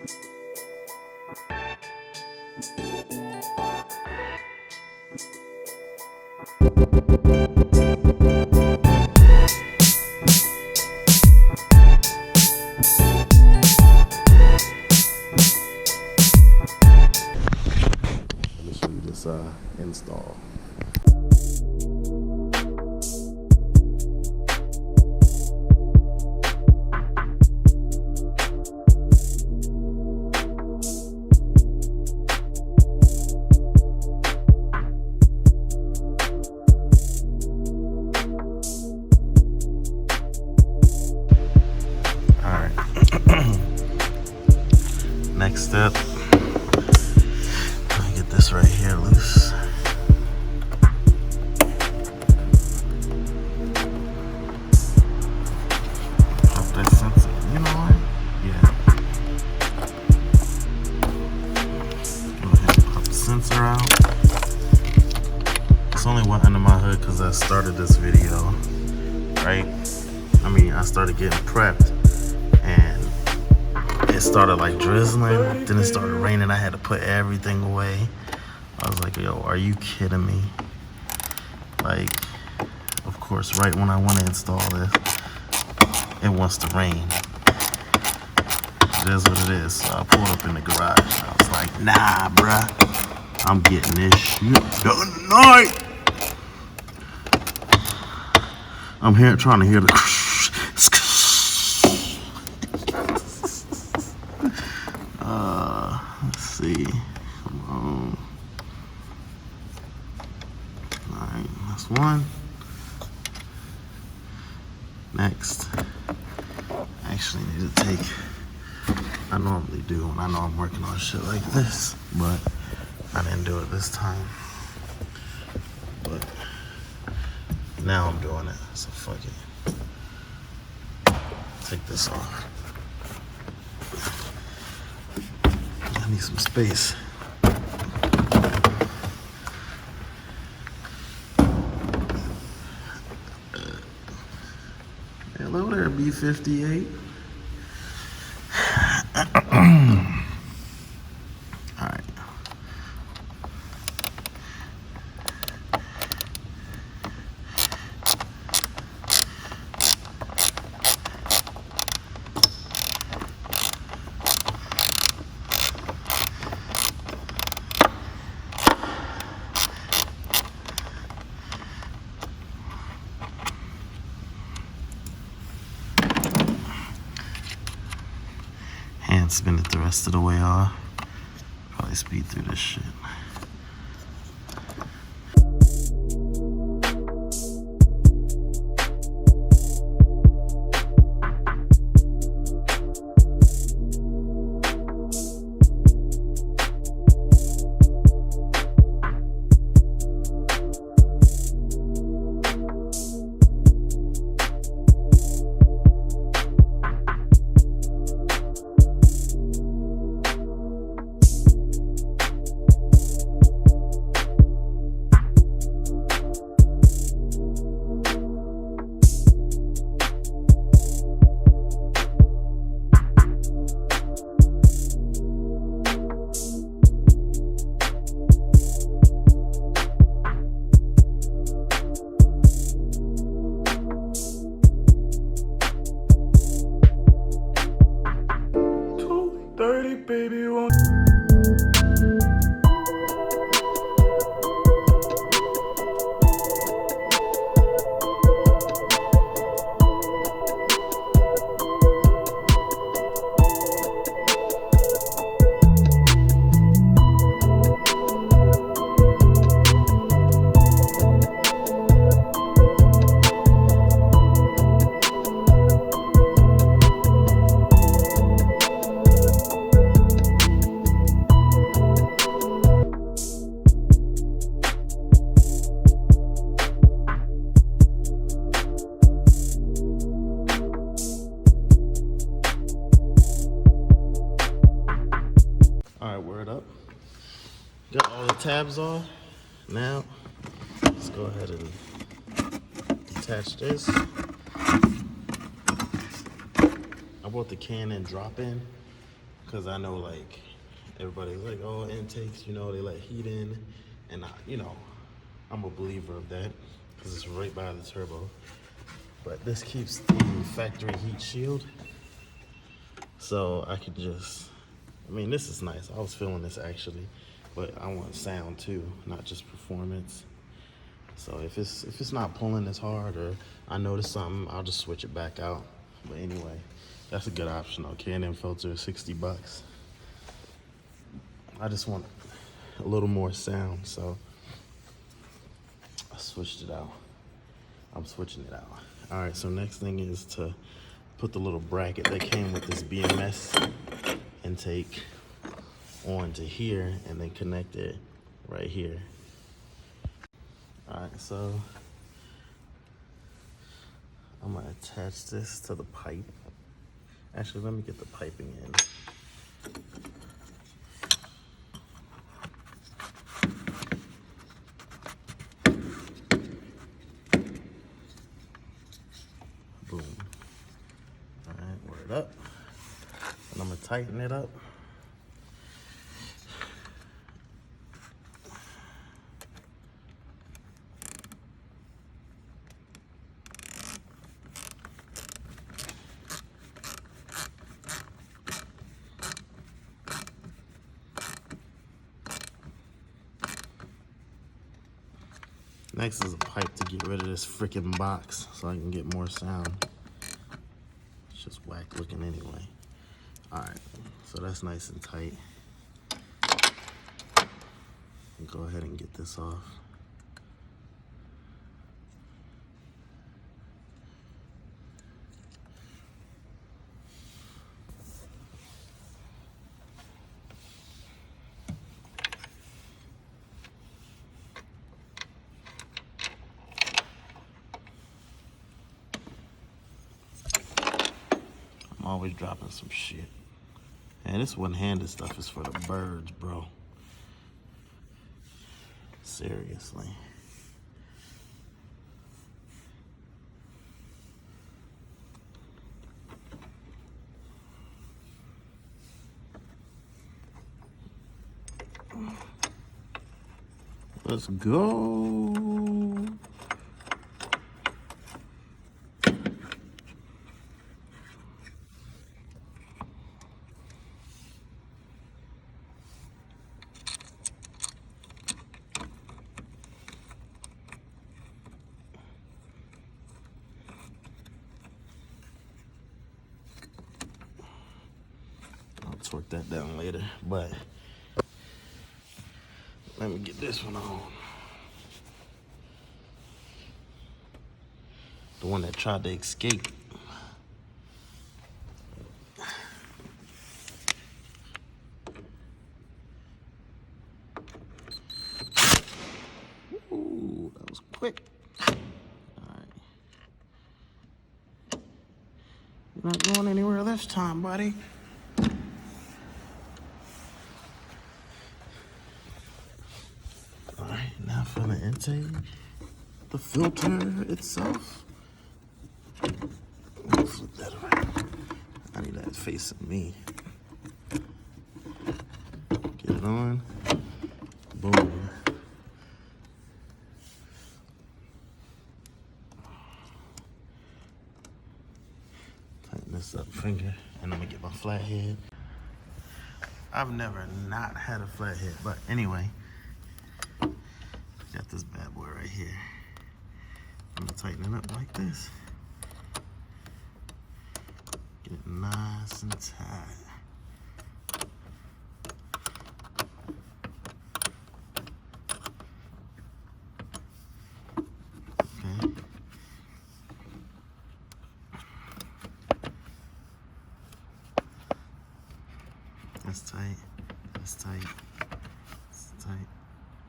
Let me show you this install. Next step, let me get this right here loose. Pop that sensor, you know what? Yeah. Go ahead and pop the sensor out. It's only went under my hood because I started this video, right? I started getting prepped and it started like drizzling, then it started raining. I had to put everything away. I was like, yo, are you kidding me? Like, of course, right when I want to install this, it wants to rain. It is what it is. So I pulled up in the garage. I was like, nah, bruh. I'm getting this shit done tonight. I'm here trying to hear the let's see. Come on. Alright, that's one. Next. I actually need to take, I normally do when I know I'm working on shit like this, but I didn't do it this time. But now I'm doing it, so fuck it. Take this off. I need some space. Hello there, B58. Alright. Hand spin it the rest of the way off. Probably speed through this shit. Baby, won't Got all the tabs off. Now, let's go ahead and detach this. I bought the Canon drop-in because I know like everybody's like, oh, intakes, you know, they let heat in, and you know, I'm a believer of that because it's right by the turbo. But this keeps the factory heat shield, so I could just, I mean, this is nice. I was feeling this actually, but I want sound too, not just performance. So if it's not pulling as hard, or I notice something, I'll just switch it back out. But anyway, that's a good option though. K&M filter, $60. I just want a little more sound, so I switched it out. I'm switching it out. All right, so next thing is to put the little bracket that came with this BMS intake onto here and then connect it right here. All right, so I'm gonna attach this to the pipe. Actually, let me get the piping in. Boom. All right, word up. And I'm gonna tighten it up. Next is a pipe to get rid of this freaking box so I can get more sound. It's just whack looking anyway. All right, so that's nice and tight. Go ahead and get this off. I'm always dropping some shit. And this one-handed stuff is for the birds, bro. Seriously. Let's go. I'll torque that down later, but let me get this one on. The one that tried to escape. Ooh, that was quick. All right. You're not going anywhere this time, buddy. All right, now for the intake, the filter itself. Let me flip that around. I need that facing me. Get it on. Boom. Tighten this up finger, and I'm gonna get my flathead. I've never not had a flathead, but anyway, got this bad boy right here. I'm gonna tighten it up like this. Get it nice and tight. Okay. That's tight. That's tight. That's tight.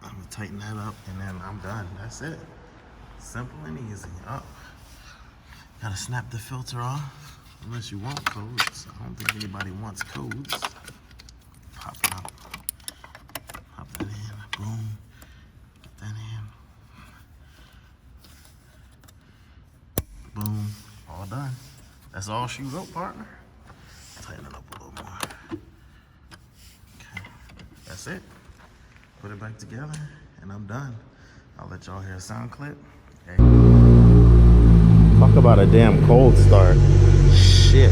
I'm gonna tighten that up and then I'm done. That's it. Simple and easy. Oh, gotta snap the filter off. Unless you want codes. I don't think anybody wants codes. Pop it out. Pop that in. Boom. Get that in. Boom. All done. That's all she wrote, partner. Tighten it up a little more. it. Put it back together, and I'm done. I'll let y'all hear a sound clip. Hey. Talk about a damn cold start. Shit.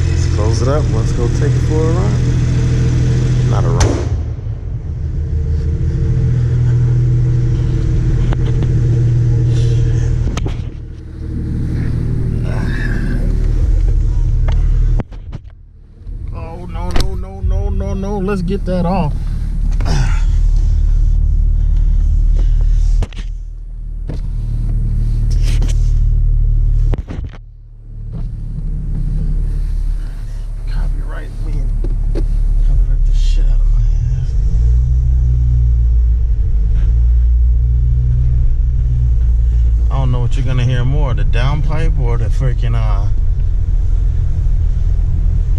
Let's close it up. Let's go take it for a run. Not a run. No, let's get that off. Copyright me. Copyright the shit out of my ass. I don't know what you're gonna hear more, the downpipe or the freaking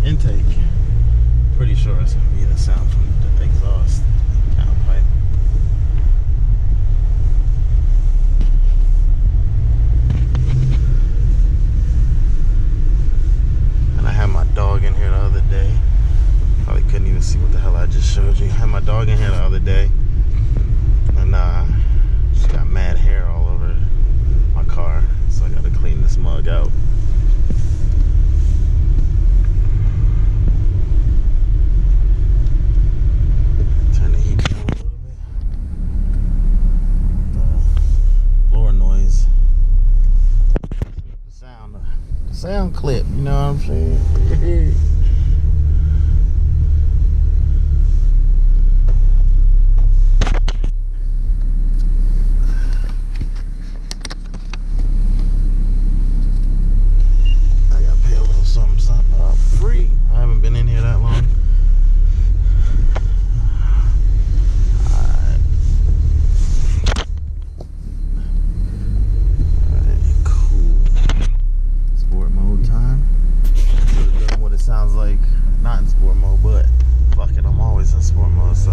intake. Pretty sure it's gonna be the sound from the exhaust downpipe. And I had my dog in here the other day. Probably couldn't even see what the hell I just showed you. I had my dog in here the other day, and she got mad hair all over my car, so I gotta clean this mug out. Sound clip, you know what I'm saying? I gotta pay a little something up free. I haven't been in here that long. Sounds like not in sport mode, but fuck it, I'm always in sport mode, so.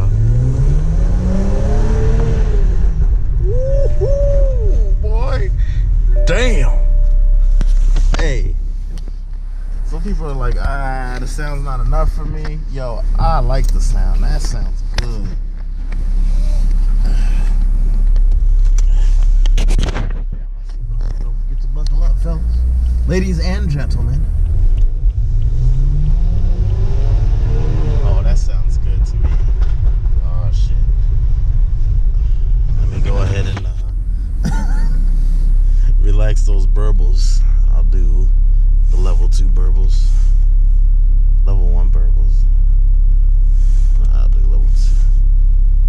Woo-hoo, boy. Damn. Hey. Some people are like, the sound's not enough for me. Yo, I like the sound. That sounds good. Don't forget to buckle up, fellas. Ladies and gentlemen. Sounds good to me. Oh shit. Let me go ahead and relax those burbles. I'll do the level 2 burbles. Level 1 burbles. I'll do level 2.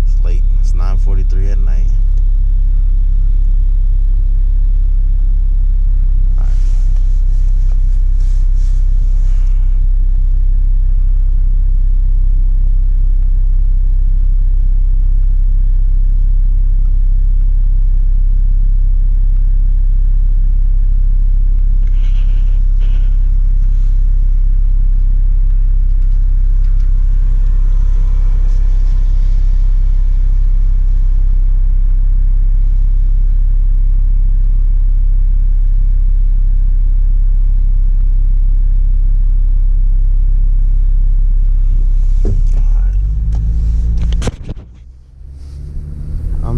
It's late. It's 9:43 at night.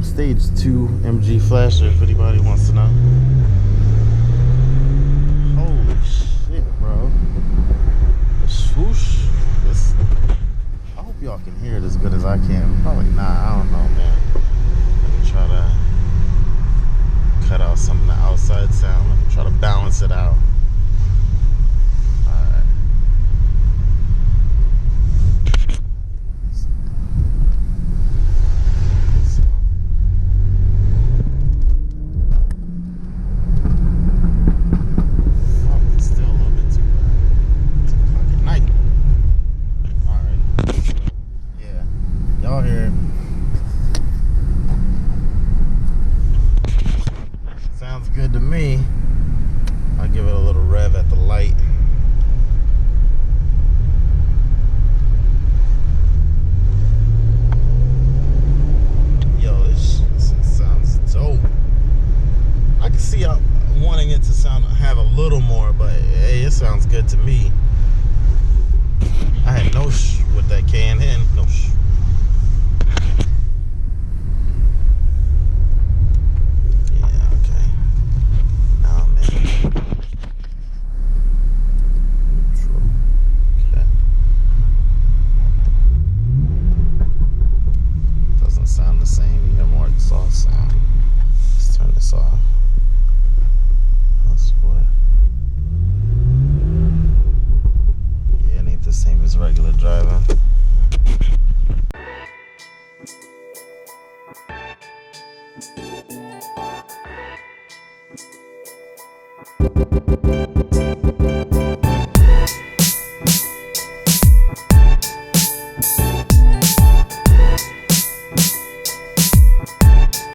Stage 2 MG flasher, if anybody wants to know. Holy shit, bro. The swoosh. I hope y'all can hear it as good as I can. Probably not. I don't know, man. Let me try to cut out some of the outside sound. Let me try to balance it out. Alright. Sounds good to me. I'll give it a little sounds good to me. I had no with that K&N. No Yeah, okay. Now I'm in. Neutral. Okay. Doesn't sound the same. You hear more exhaust sound. Let's turn this off. That's what. Yeah, it ain't the same as regular driving.